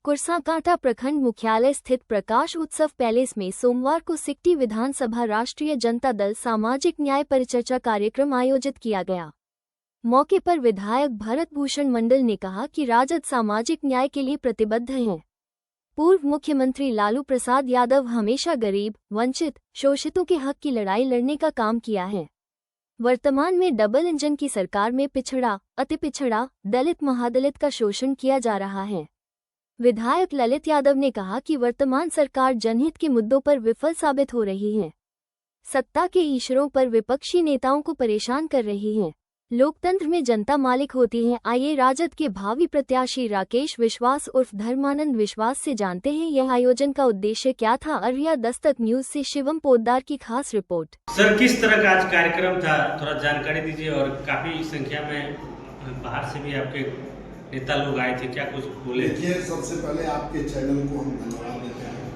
कुरसाकांटा प्रखंड मुख्यालय स्थित प्रकाश उत्सव पैलेस में सोमवार को सिकटी विधानसभा राष्ट्रीय जनता दल सामाजिक न्याय परिचर्चा कार्यक्रम आयोजित किया गया। मौके पर विधायक भरत भूषण मंडल ने कहा कि राजद सामाजिक न्याय के लिए प्रतिबद्ध है। पूर्व मुख्यमंत्री लालू प्रसाद यादव हमेशा गरीब, वंचित, शोषितों के हक की लड़ाई लड़ने का काम किया है। वर्तमान में डबल इंजन की सरकार में पिछड़ा, अति पिछड़ा, दलित, महादलित का शोषण किया जा रहा है। विधायक ललित यादव ने कहा कि वर्तमान सरकार जनहित के मुद्दों पर विफल साबित हो रही है। सत्ता के इशारों पर विपक्षी नेताओं को परेशान कर रही है। लोकतंत्र में जनता मालिक होती है। आइए राजद के भावी प्रत्याशी राकेश विश्वास उर्फ धर्मानंद विश्वास से जानते हैं यह आयोजन का उद्देश्य क्या था। अरिया दस्तक न्यूज से शिवम पोद्दार की खास रिपोर्ट। सर, किस तरह का आज कार्यक्रम था, थोड़ा जानकारी दीजिए। और काफी संख्या में बाहर से भी आपके नेता लोग आए थे, क्या कुछ बोले? देखिए, सबसे पहले आपके चैनल को हम धन्यवाद देते हैं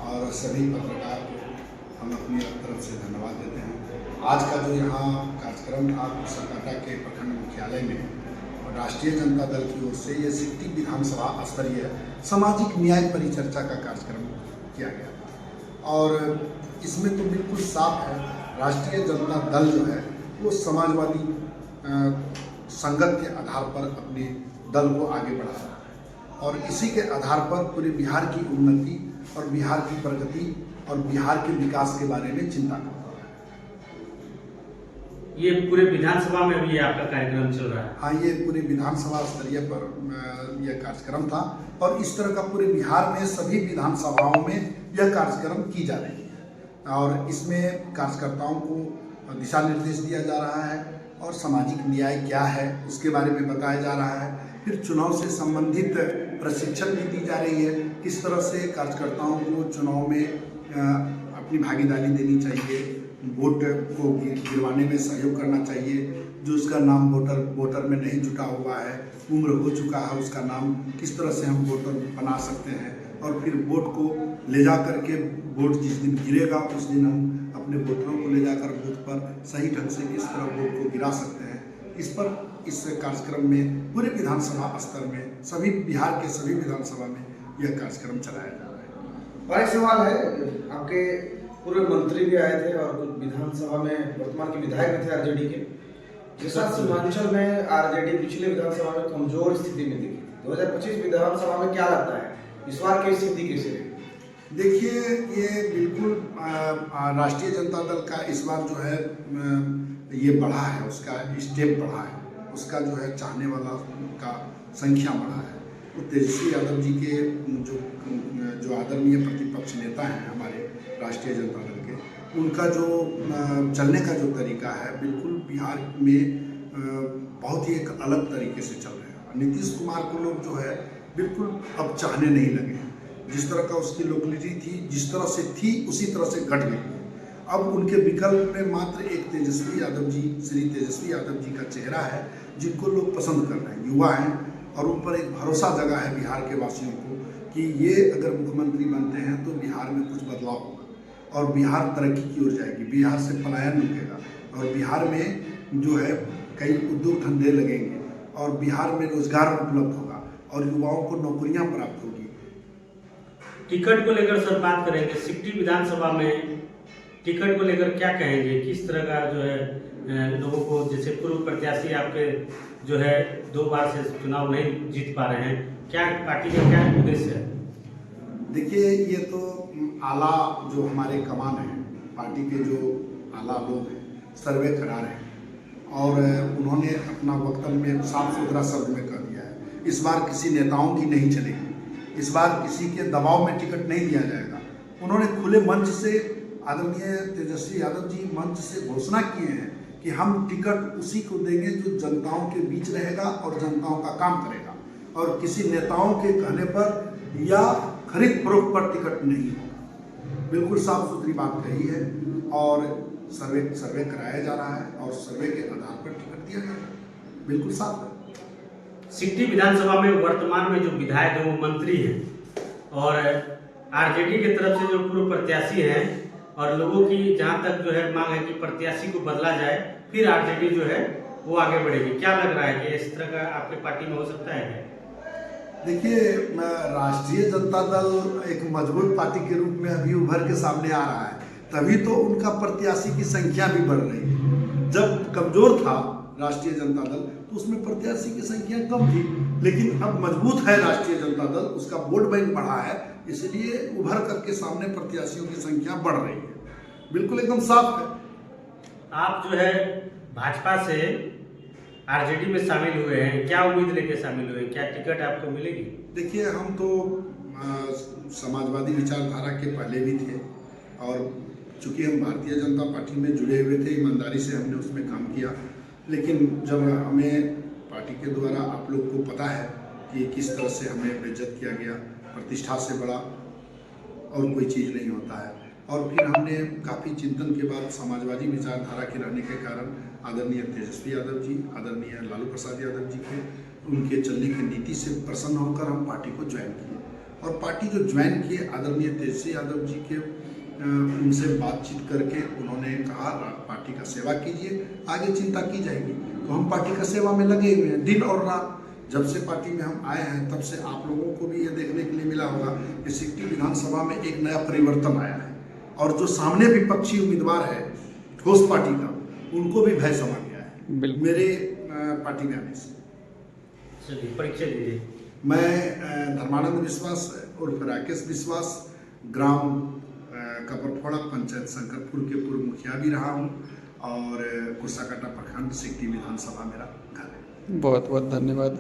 और सभी पत्रकार को हम अपनी तरफ से धन्यवाद देते हैं। आज का जो यहाँ कार्यक्रम था कुरसाकांटा के प्रखंड मुख्यालय में और राष्ट्रीय जनता दल की ओर से ये सिकटी विधानसभा स्तरीय सामाजिक न्याय परिचर्चा का कार्यक्रम किया गया और इसमें तो बिल्कुल साफ है, राष्ट्रीय जनता दल जो है वो समाजवादी संगत के आधार पर अपने दल को आगे बढ़ा रहा है और इसी के आधार पर पूरे बिहार की उन्नति और बिहार की प्रगति और बिहार के विकास के बारे में चिंता करता है। ये पूरे विधानसभा में भी आपका कार्यक्रम चल रहा है? हाँ, ये पूरे विधानसभा स्तरीय पर यह कार्यक्रम था और इस तरह का पूरे बिहार में सभी विधानसभाओं में यह कार्यक्रम की जा रही है और इसमें कार्यकर्ताओं को दिशा निर्देश दिया जा रहा है और सामाजिक न्याय क्या है उसके बारे में बताया जा रहा है। फिर चुनाव से संबंधित प्रशिक्षण भी दी जा रही है, किस तरह से कार्यकर्ताओं को चुनाव में अपनी भागीदारी देनी चाहिए, वोट को गिरवाने में सहयोग करना चाहिए, जो उसका नाम वोटर में नहीं जुटा हुआ है, उम्र हो चुका है, उसका नाम किस तरह से हम वोटर बना सकते हैं और फिर वोट को ले जा करके वोट जिस दिन गिरेगा उस दिन हम अपने वोटरों को ले जाकर बूथ पर सही ढंग से किस तरह वोट को गिरा सकते हैं। इस कार्यक्रम में पूरे विधानसभा स्तर में सभी बिहार के सभी विधानसभा में यह कार्यक्रम चलाया जा रहा है। बड़ा सवाल है, आपके पूर्व मंत्री भी आए थे और कुछ विधानसभा में वर्तमान के विधायक भी थे आरजेडी के। जैसा सीमांचल में आरजेडी पिछले विधानसभा में कमजोर स्थिति में दिखी थी, 2025 विधानसभा में क्या लगता है इस बार की स्थिति कैसे रही? देखिए, ये बिल्कुल राष्ट्रीय जनता दल का इस बार जो है ये बढ़ा है, उसका स्टेप बढ़ा है, उसका जो है चाहने वाला का संख्या बढ़ा है। तो तेजस्वी यादव जी के जो आदरणीय प्रतिपक्ष नेता हैं हमारे राष्ट्रीय जनता दल के, उनका जो चलने का जो तरीका है बिल्कुल बिहार में बहुत ही एक अलग तरीके से चल रहे हैं। नीतीश कुमार को लोग जो है बिल्कुल अब चाहने नहीं लगे हैं। जिस तरह का उसकी लोकलिटी थी, जिस तरह से थी उसी तरह से घट गई। अब उनके विकल्प में मात्र एक तेजस्वी यादव जी, श्री तेजस्वी यादव जी का चेहरा है जिनको लोग पसंद कर रहे हैं, युवा हैं और उन पर एक भरोसा जगा है बिहार के वासियों को कि ये अगर मुख्यमंत्री बनते हैं तो बिहार में कुछ बदलाव होगा और बिहार तरक्की की ओर जाएगी, बिहार से पलायन रुकेगा और बिहार में जो है कई उद्योग धंधे लगेंगे और बिहार में रोजगार उपलब्ध होगा और युवाओं को नौकरियां प्राप्त होगी। टिकट को लेकर सर बात करेंगे, सिकटी विधानसभा में टिकट को लेकर क्या कहेंगे, किस तरह का जो है लोगों को, जैसे पूर्व प्रत्याशी आपके जो है 2 बार से चुनाव नहीं जीत पा रहे हैं, क्या पार्टी का क्या उद्देश्य है? देखिए, ये तो आला जो हमारे कमान है, पार्टी के जो आला लोग हैं सर्वे करा रहे हैं और उन्होंने अपना वक्तव्य में साफ सुथरा शब्द में कह दिया है, इस बार किसी नेताओं की नहीं चलेगी, इस बार किसी के दबाव में टिकट नहीं दिया जाएगा। उन्होंने खुले मंच से, आदरणीय तेजस्वी यादव जी मंच से घोषणा किए हैं कि हम टिकट उसी को देंगे जो जनताओं के बीच रहेगा और जनताओं का काम करेगा और किसी नेताओं के कहने पर या खरीद फरोख्त पर टिकट नहीं होगा। बिल्कुल साफ सुथरी बात कही है और सर्वे कराया जा रहा है और सर्वे के आधार पर टिकट दिया जा रहा है, बिल्कुल साफ है। सिकटी विधानसभा में वर्तमान में जो विधायक हैं वो मंत्री हैं और आरजेडी की तरफ से जो पूर्व प्रत्याशी हैं और लोगों की जहां तक जो है मांग है कि प्रत्याशी को बदला जाए, फिर आरजेडी जो है वो आगे बढ़ेगी। क्या लग रहा है कि इस तरह का आपके पार्टी में हो सकता है? देखिए, राष्ट्रीय जनता दल एक मजबूत पार्टी के रूप में अभी उभर के सामने आ रहा है, तभी तो उनका प्रत्याशी की संख्या भी बढ़ रही है। जब कमजोर था राष्ट्रीय जनता दल तो उसमें प्रत्याशी की संख्या कम थी, लेकिन अब मजबूत है राष्ट्रीय जनता दल, उसका वोट बैंक बढ़ा है, इसलिए उभर करके सामने प्रत्याशियों की संख्या बढ़ रही है। बिल्कुल एकदम साफ है। आप जो है भाजपा से आरजेडी में शामिल हुए हैं, क्या उम्मीद लेके शामिल हुए हैं, क्या टिकट आपको मिलेगी? देखिए, हम तो समाजवादी विचारधारा के पहले भी थे और चूंकि हम भारतीय जनता पार्टी में जुड़े हुए थे, ईमानदारी से हमने उसमें काम किया, लेकिन जब हमें पार्टी के द्वारा, आप लोग को पता है कि किस तरह से हमें बेइज्जत किया गया, प्रतिष्ठा से बड़ा और कोई चीज़ नहीं होता है, और फिर हमने काफ़ी चिंतन के बाद समाजवादी विचारधारा के रहने के कारण आदरणीय तेजस्वी यादव जी, आदरणीय लालू प्रसाद यादव जी के उनके चलने की नीति से प्रसन्न होकर हम पार्टी को ज्वाइन किए, और पार्टी जो ज्वाइन किए आदरणीय तेजस्वी यादव जी के उनसे बातचीत करके उन्होंने कहा पार्टी का सेवा कीजिए, आगे चिंता की जाएगी। तो हम पार्टी का सेवा में लगे हुए हैं दिन और रात। जब से पार्टी में हम आए हैं तब से आप लोगों को भी ये देखने के लिए मिला होगा कि सिकटी विधानसभा में एक नया परिवर्तन आया है, और जो सामने विपक्षी उम्मीदवार है ठोस पार्टी का, उनको भी भय समा गया है मेरे पार्टी में आने से। चलिए, परिचय दीजिए। मैं धर्मानंद विश्वास उर्फ राकेश विश्वास, ग्राम कपरफोड़ा, पंचायत शंकरपुर के पूर्व मुखिया भी रहा हूँ, और कुर्साकाटा प्रखंड सिकटी विधानसभा मेरा घर है। बहुत बहुत धन्यवाद।